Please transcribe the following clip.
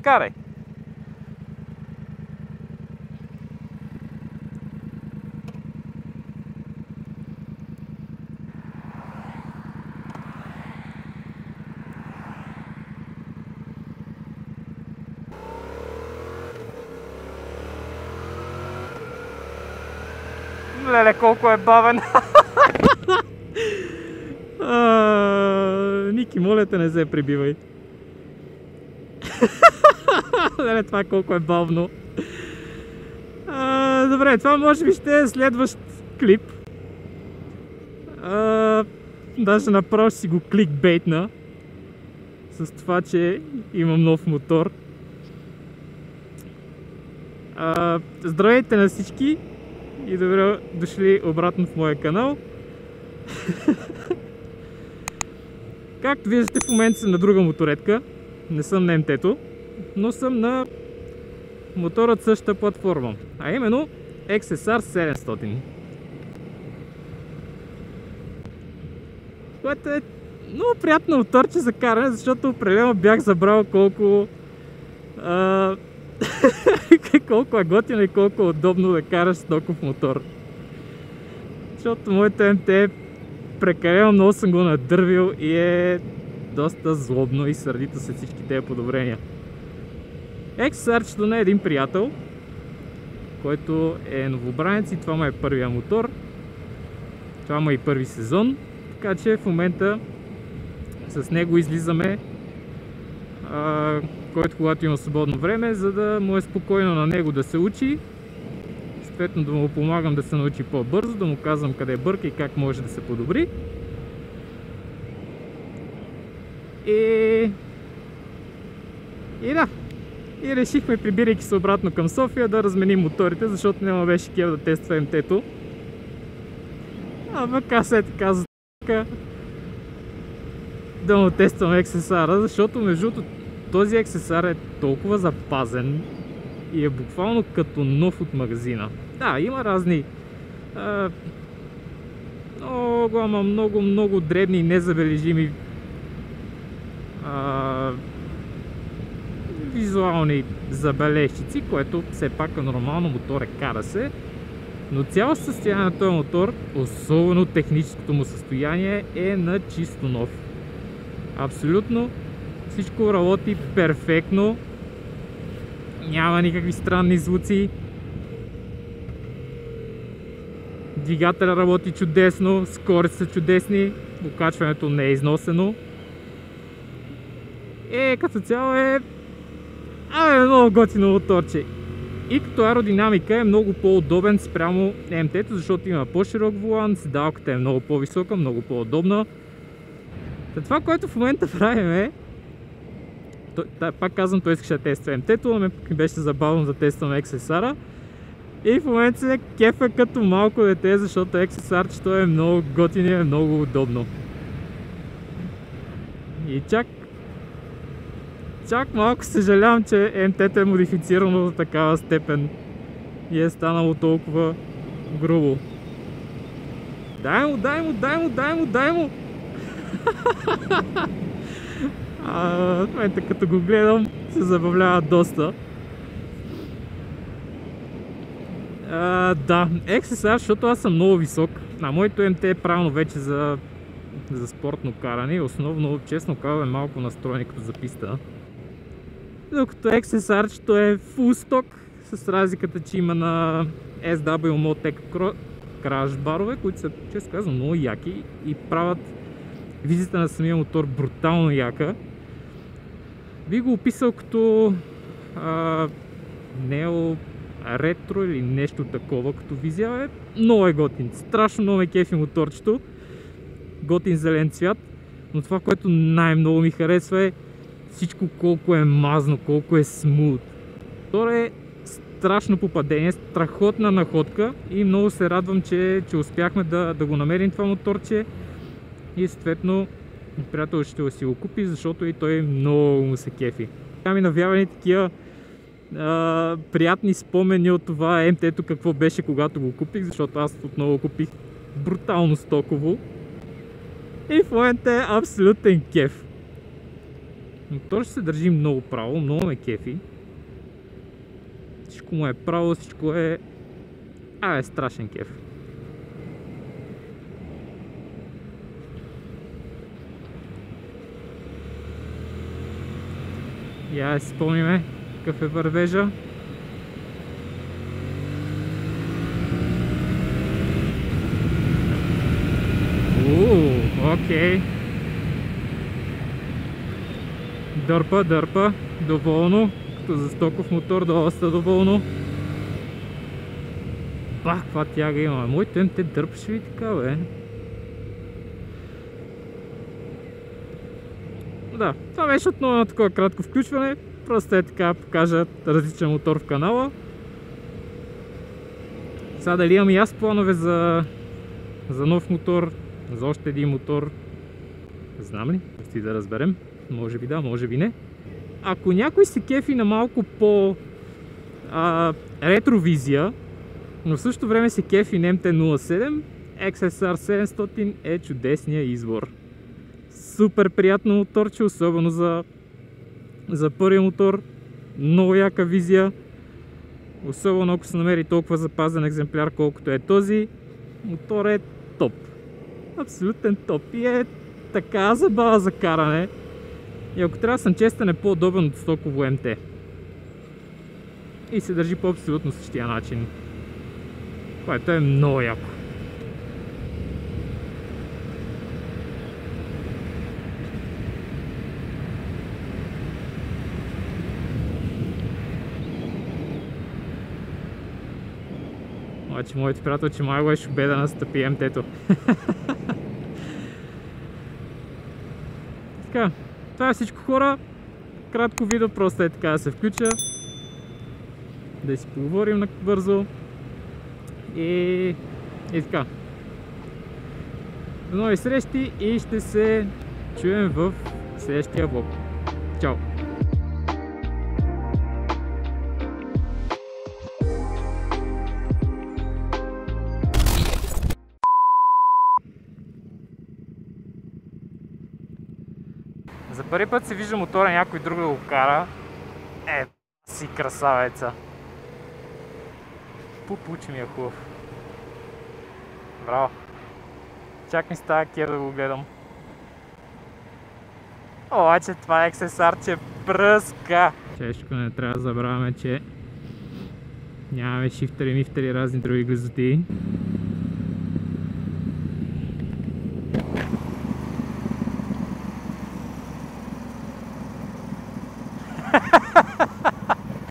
карай. Леле, колко е бавен! Ники, моля те, не се прибивай. Леле, това колко е бавно. Добре, това може би ще е следващ клип. Даже направо ще си го кликбейтна. С това, че имам нов мотор. Здравейте на всички и добре дошли обратно в моя канал. Както виждате, в момента съм на друга моторетка. Не съм на МТ-то, но съм на мотор от същата платформа, а именно XSR 700. Което е много приятно моторче за каране, защото определено бях забрал колко колко е готино и колко е удобно да караш стоков мотор. Защото моето МТ прекалено много съм го надървил и е доста злобно и сърдито след всички тези подобрения. XSR-чето на един приятел, който е новобранец и това му е първия мотор. Това му е и първи сезон, така че в момента с него излизаме, който когато има свободно време, за да му е спокойно на него да се учи. Съответно да му помагам да се научи по-бързо, да му казвам къде бърка и как може да се подобри. И да. И решихме, прибирайки се обратно към София, да разменим моторите, защото няма беше кеф да тества МТ-то. Пък след така за да му тествам XSR-а, защото между този XSR е толкова запазен и е буквално като нов от магазина. Да, има разни много дребни и незабележими визуални забележчици, което все пак е нормално, мотор кара се, но цялото състояние на този мотор, особено техническото му състояние, е на чисто нов. Абсолютно всичко работи перфектно, няма никакви странни звуци, двигателя работи чудесно, скорости са чудесни, окачването не е износено. Като цяло е много готино моторче. И като аеродинамика е много по-удобен спрямо МТ-то, защото има по-широк волан, седалката е много по-висока, много по-удобна. Това, което в момента правим е... Пак казвам, той искаше да тества МТ-то, но ми беше забавно да тествам XSR-а. И в момента се кефа като малко дете, защото XSR-чето е много готино и е много удобно. И чак малко съжалявам, че МТ-то е модифицирано до такава степен и е станало толкова грубо. Дай му! В момента като го гледам се забавлява доста. Да, XSR, защото аз съм много висок, а моето МТ е правилно вече за спортно каране и основно, честно казвам, е малко настроен като за писта. Докато XSR-чето е full stock, с разликата, че има на SW Motec краш барове, които са, честно казвам, много яки и правят визита на самия мотор брутално яка. Би го описал като нео ретро или нещо такова като визия. Много е готин, страшно много ме кефи моторчето, готин зелен цвят, но това, което най-много ми харесва е всичко колко е мазно, колко е смут. Това е страшно попадение, страхотна находка и много се радвам, че успяхме да го намерим това моторче и съответно приятел ще си го купи, защото и той много му се кефи. Тя ми навявани такива приятни спомени от това МТ-то какво беше когато го купих, защото аз отново купих брутално стоково и в момента е абсолютен кеф. Мотор ще се държи много право, много ме кефи. Всичко му е право, всичко е... страшен кеф. Я да си спомниме какъв е вървежа. Окей. Дърпа, доволно. Като за стоков мотор, доста доволно. Бах, каква тяга има. Моето МТ дърпаше ли така, бе? Да, това беше отново на такова кратко включване. Просто е така покажа различен мотор в канала. Сега дали имам и аз планове за нов мотор, за още един мотор, знам ли? Ще да разберем. Може би да, може би не. Ако някой се кефи на малко по ретровизия, но в същото време се кефи на MT-07, XSR 700 е чудесния избор. Супер приятно моторче, особено за първия мотор. Много яка визия. Особено ако се намери толкова запазен екземпляр, колкото е този. Мотор е топ. Абсолютен топ. И е така забава за каране. И ако трябва да съм честен, е по-удобен от стоково МТ. И се държи по абсолютно същия начин. Което е много яко. Обаче моите приятел, че май го е шубе да настъпи МТ-то. Така, това е всичко, хора. Кратко видео, просто е така да се включа. Да си поговорим бързо. И така. До нови срещи и ще се чуем в следващия влог. Чао! За първи път се вижда мотора някой друг да го кара. Си красавеца. Пупуч ми е хубав. Браво. Чак ми става кеф да го гледам. Обаче това XSR-че пръска. Чешко, не трябва да забравяме, че нямаме шифтери, мифтери, разни други глезоти.